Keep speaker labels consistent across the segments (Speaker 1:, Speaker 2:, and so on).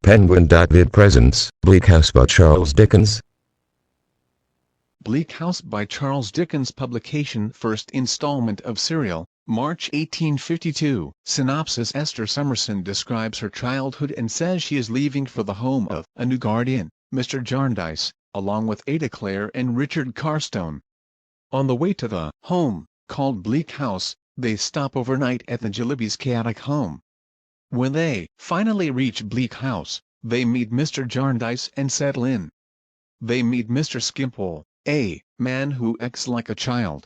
Speaker 1: Penguin.vid presents Bleak House by Charles Dickens.
Speaker 2: Bleak House by Charles Dickens, publication, first installment of serial, March 1852. Synopsis: Esther Summerson describes her childhood and says she is leaving for the home of a new guardian, Mr. Jarndyce, along with Ada Clare and Richard Carstone. On the way to the home, called Bleak House, they stop overnight at the Jellyby's chaotic home. When they finally reach Bleak House, they meet Mr. Jarndyce and settle in. They meet Mr. Skimpole, a man who acts like a child.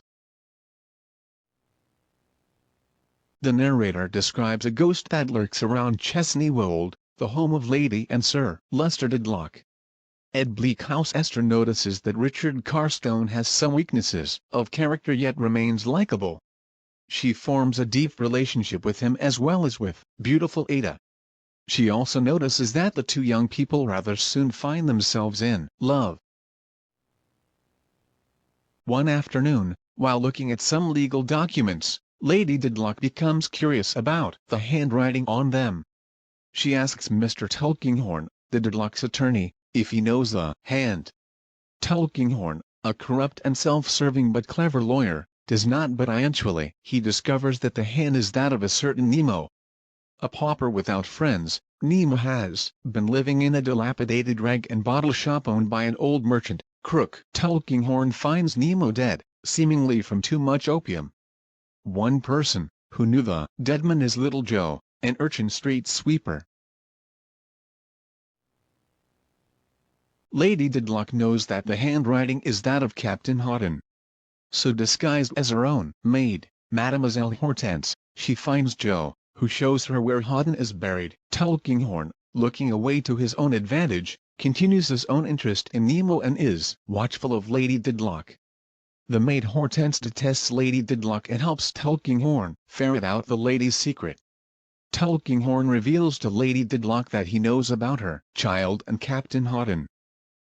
Speaker 2: The narrator describes a ghost that lurks around Chesney Wold, the home of Lady and Sir Leicester Dedlock. At Bleak House, Esther notices that Richard Carstone has some weaknesses of character yet remains likable. She forms a deep relationship with him as well as with beautiful Ada. She also notices that the two young people rather soon find themselves in love. One afternoon, while looking at some legal documents, Lady Dedlock becomes curious about the handwriting on them. She asks Mr. Tulkinghorn, the Dedlock's attorney, if he knows the hand. Tulkinghorn, a corrupt and self-serving but clever lawyer, does not, but eventually he discovers that the hand is that of a certain Nemo. A pauper without friends, Nemo has been living in a dilapidated rag-and-bottle shop owned by an old merchant, Crook. Tulkinghorn finds Nemo dead, seemingly from too much opium. One person who knew the dead man is Little Joe, an urchin street sweeper. Lady Dedlock knows that the handwriting is that of Captain Houghton. So disguised as her own maid, Mademoiselle Hortense, she finds Joe, who shows her where Houghton is buried. Tulkinghorn, looking away to his own advantage, continues his own interest in Nemo and is watchful of Lady Dedlock. The maid Hortense detests Lady Dedlock and helps Tulkinghorn ferret out the lady's secret. Tulkinghorn reveals to Lady Dedlock that he knows about her child and Captain Houghton.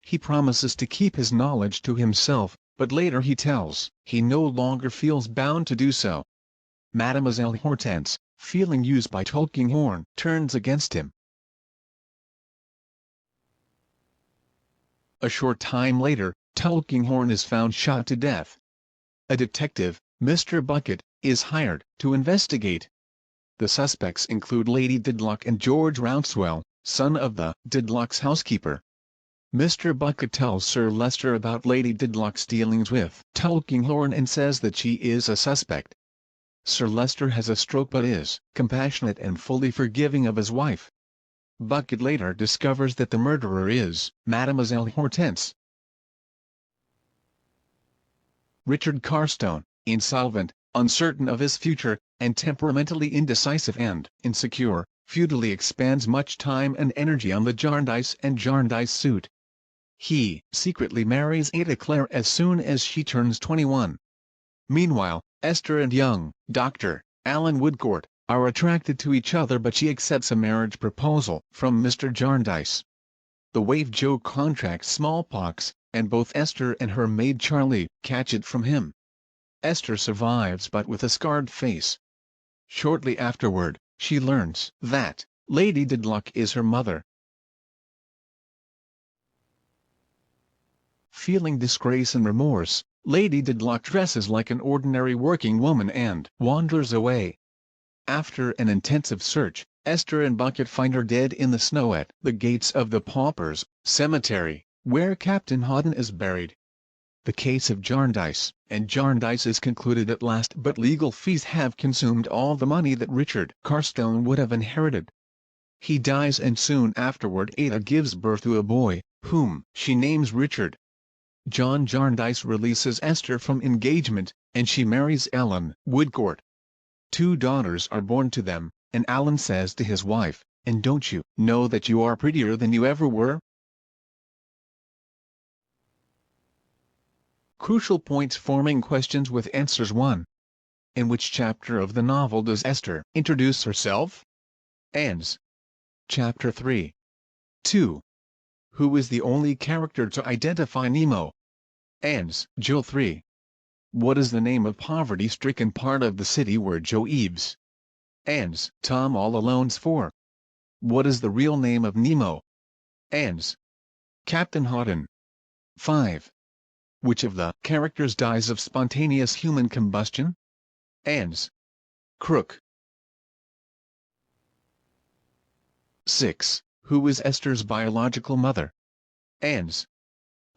Speaker 2: He promises to keep his knowledge to himself, but later he tells he no longer feels bound to do so. Mademoiselle Hortense, feeling used by Tulkinghorn, turns against him. A short time later, Tulkinghorn is found shot to death. A detective, Mr. Bucket, is hired to investigate. The suspects include Lady Dedlock and George Rouncewell, son of the Dedlock's housekeeper. Mr. Bucket tells Sir Leicester about Lady Dedlock's dealings with Tulkinghorn and says that she is a suspect. Sir Leicester has a stroke but is compassionate and fully forgiving of his wife. Bucket later discovers that the murderer is Mademoiselle Hortense. Richard Carstone, insolvent, uncertain of his future, and temperamentally indecisive and insecure, futilely expends much time and energy on the Jarndyce and Jarndyce suit. He secretly marries Ada Clare as soon as she turns 21. Meanwhile, Esther and young Dr. Alan Woodcourt are attracted to each other, but she accepts a marriage proposal from Mr. Jarndyce. The waif Joe contracts smallpox, and both Esther and her maid Charlie catch it from him. Esther survives but with a scarred face. Shortly afterward, she learns that Lady Dedlock is her mother. Feeling disgrace and remorse, Lady Dedlock dresses like an ordinary working woman and wanders away. After an intensive search, Esther and Bucket find her dead in the snow at the gates of the Paupers' Cemetery, where Captain Houghton is buried. The case of Jarndyce and Jarndyce is concluded at last, but legal fees have consumed all the money that Richard Carstone would have inherited. He dies, and soon afterward Ada gives birth to a boy, whom she names Richard. John Jarndyce releases Esther from engagement, and she marries Alan Woodcourt. 2 daughters are born to them, and Alan says to his wife, "And don't you know that you are prettier than you ever were?" Crucial points forming questions with answers. 1. In which chapter of the novel does Esther introduce herself? Ans. Chapter 3. 2. Who is the only character to identify Nemo? Ans. Joe 3. What is the name of poverty-stricken part of the city where Joe Eves? Ans. Tom All Alone's 4. What is the real name of Nemo? Ans. Captain Houghton. 5. Which of the characters dies of spontaneous human combustion? Ans. Crook. 6. Who is Esther's biological mother? Ans.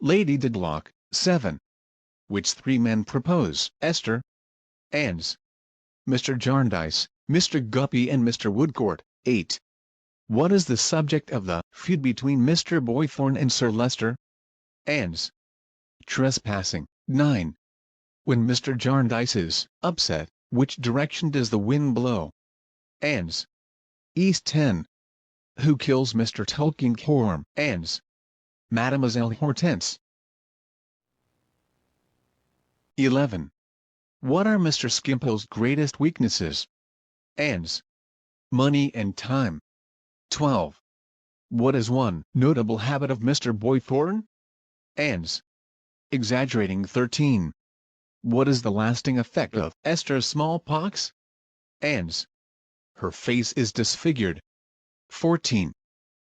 Speaker 2: Lady Dedlock. 7. Which three men propose Esther? Ans. Mr. Jarndyce, Mr. Guppy and Mr. Woodcourt. 8. What is the subject of the feud between Mr. Boythorn and Sir Leicester? Ans. Trespassing. 9. When Mr. Jarndyce is upset, which direction does the wind blow? Ans. East. 10. Who kills Mr. Tulkinghorn? Ans. Mademoiselle Hortense. 11. What are Mr. Skimpo's greatest weaknesses? Ans. Money and time. 12. What is one notable habit of Mr. Boythorn? Ans. Exaggerating. 13. What is the lasting effect of Esther's smallpox? Ans. Her face is disfigured. 14.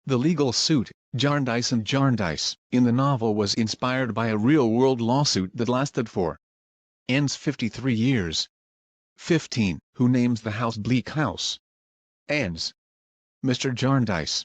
Speaker 2: The legal suit, Jarndyce and Jarndyce, in the novel was inspired by a real-world lawsuit that lasted for Ans 53 years. 15. Who names the house Bleak House? Ans. Mr. Jarndyce.